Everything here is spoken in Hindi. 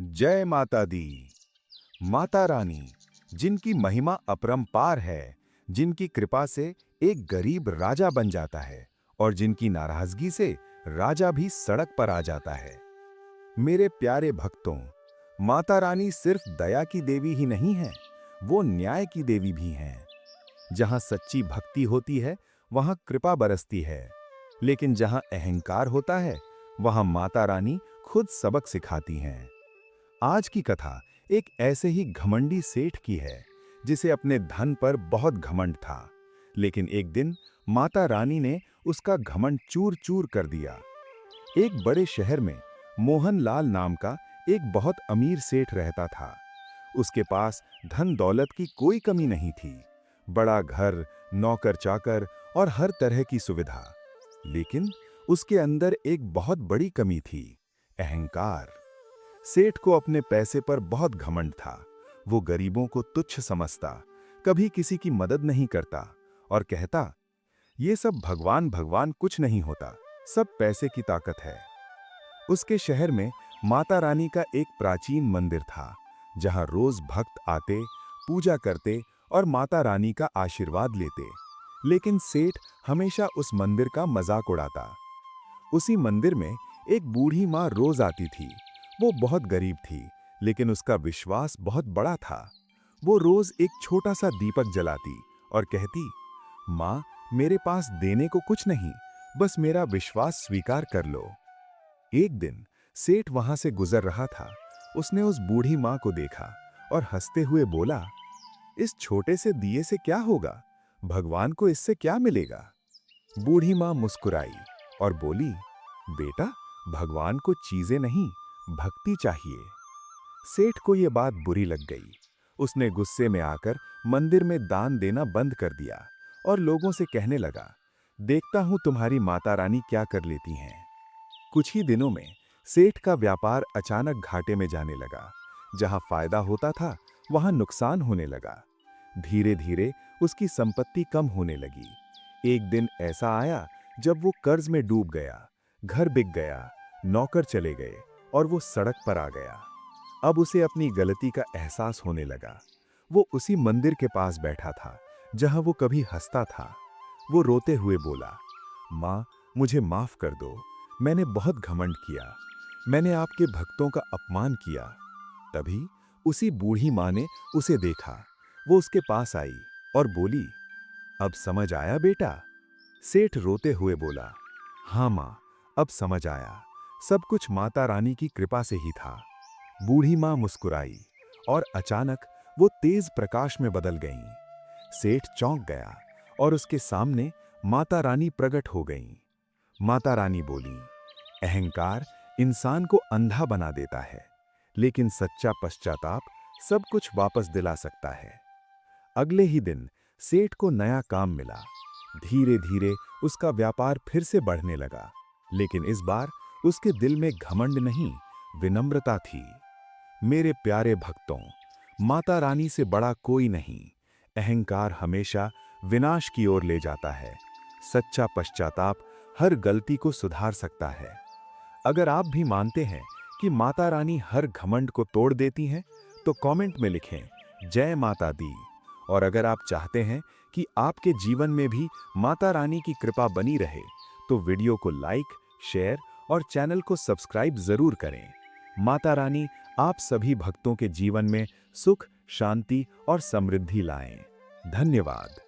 जय माता दी। माता रानी, जिनकी महिमा अपरंपार है, जिनकी कृपा से एक गरीब राजा बन जाता है और जिनकी नाराजगी से राजा भी सड़क पर आ जाता है। मेरे प्यारे भक्तों, माता रानी सिर्फ दया की देवी ही नहीं है, वो न्याय की देवी भी हैं। जहां सच्ची भक्ति होती है, वहां कृपा बरसती है। लेकिन जहां अहंकार होता है, वहां माता रानी खुद सबक सिखाती हैं। आज की कथा एक ऐसे ही घमंडी सेठ की है, जिसे अपने धन पर बहुत घमंड था। लेकिन एक दिन माता रानी ने उसका घमंड चूर चूर कर दिया। एक बड़े शहर में मोहनलाल नाम का एक बहुत अमीर सेठ रहता था। उसके पास धन दौलत की कोई कमी नहीं थी। बड़ा घर, नौकर चाकर और हर तरह की सुविधा। लेकिन उसके अंदर एक बहुत बड़ी कमी थी, अहंकार। सेठ को अपने पैसे पर बहुत घमंड था। वो गरीबों को तुच्छ समझता, कभी किसी की मदद नहीं करता और कहता, ये सब भगवान भगवान कुछ नहीं होता, सब पैसे की ताकत है। उसके शहर में माता रानी का एक प्राचीन मंदिर था, जहां रोज भक्त आते, पूजा करते और माता रानी का आशीर्वाद लेते। लेकिन सेठ हमेशा उस मंदिर का मजाक उड़ाता। उसी मंदिर में एक बूढ़ी माँ रोज आती थी। वो बहुत गरीब थी, लेकिन उसका विश्वास बहुत बड़ा था। वो रोज एक छोटा सा दीपक जलाती और कहती, माँ, मेरे पास देने को कुछ नहीं, बस मेरा विश्वास स्वीकार कर लो। एक दिन सेठ वहां से गुजर रहा था। उसने उस बूढ़ी माँ को देखा और हंसते हुए बोला, इस छोटे से दिए से क्या होगा? भगवान को इससे क्या मिलेगा? बूढ़ी माँ मुस्कुराई और बोली, बेटा, भगवान को चीजें नहीं, भक्ति चाहिए। सेठ को यह बात बुरी लग गई। उसने गुस्से में आकर मंदिर में दान देना बंद कर दिया और लोगों से कहने लगा, देखता हूं तुम्हारी माता रानी क्या कर लेती हैं। कुछ ही दिनों में सेठ का व्यापार अचानक घाटे में जाने लगा। जहां फायदा होता था, वहां नुकसान होने लगा। धीरे धीरे उसकी संपत्ति कम होने लगी। एक दिन ऐसा आया जब वो कर्ज में डूब गया, घर बिक गया, नौकर चले गए और वो सड़क पर आ गया। अब उसे अपनी गलती का एहसास होने लगा। वो उसी मंदिर के पास बैठा था, जहां वो कभी हंसता था। वो रोते हुए बोला, माँ, मुझे माफ कर दो, मैंने बहुत घमंड किया, मैंने आपके भक्तों का अपमान किया। तभी उसी बूढ़ी माँ ने उसे देखा। वो उसके पास आई और बोली, अब समझ आया बेटा? सेठ रोते हुए बोला, हाँ माँ, अब समझ आया, सब कुछ माता रानी की कृपा से ही था। बूढ़ी माँ मुस्कुराई और अचानक वो तेज प्रकाश में बदल गईं। सेठ चौंक गया और उसके सामने माता रानी प्रकट हो गईं। माता रानी बोली, अहंकार इंसान को अंधा बना देता है, लेकिन सच्चा पश्चाताप सब कुछ वापस दिला सकता है। अगले ही दिन सेठ को नया काम मिला। धीरे धीरे उसका व्यापार फिर से बढ़ने लगा, लेकिन इस बार उसके दिल में घमंड नहीं, विनम्रता थी। मेरे प्यारे भक्तों, माता रानी से बड़ा कोई नहीं। अहंकार हमेशा विनाश की ओर ले जाता है। सच्चा पश्चाताप हर गलती को सुधार सकता है। अगर आप भी मानते हैं कि माता रानी हर घमंड को तोड़ देती हैं, तो कमेंट में लिखें, जय माता दी। और अगर आप चाहते हैं कि आपके जीवन में भी माता रानी की कृपा बनी रहे, तो वीडियो को लाइक, शेयर और चैनल को सब्सक्राइब जरूर करें। माता रानी आप सभी भक्तों के जीवन में सुख, शांति और समृद्धि लाएं। धन्यवाद।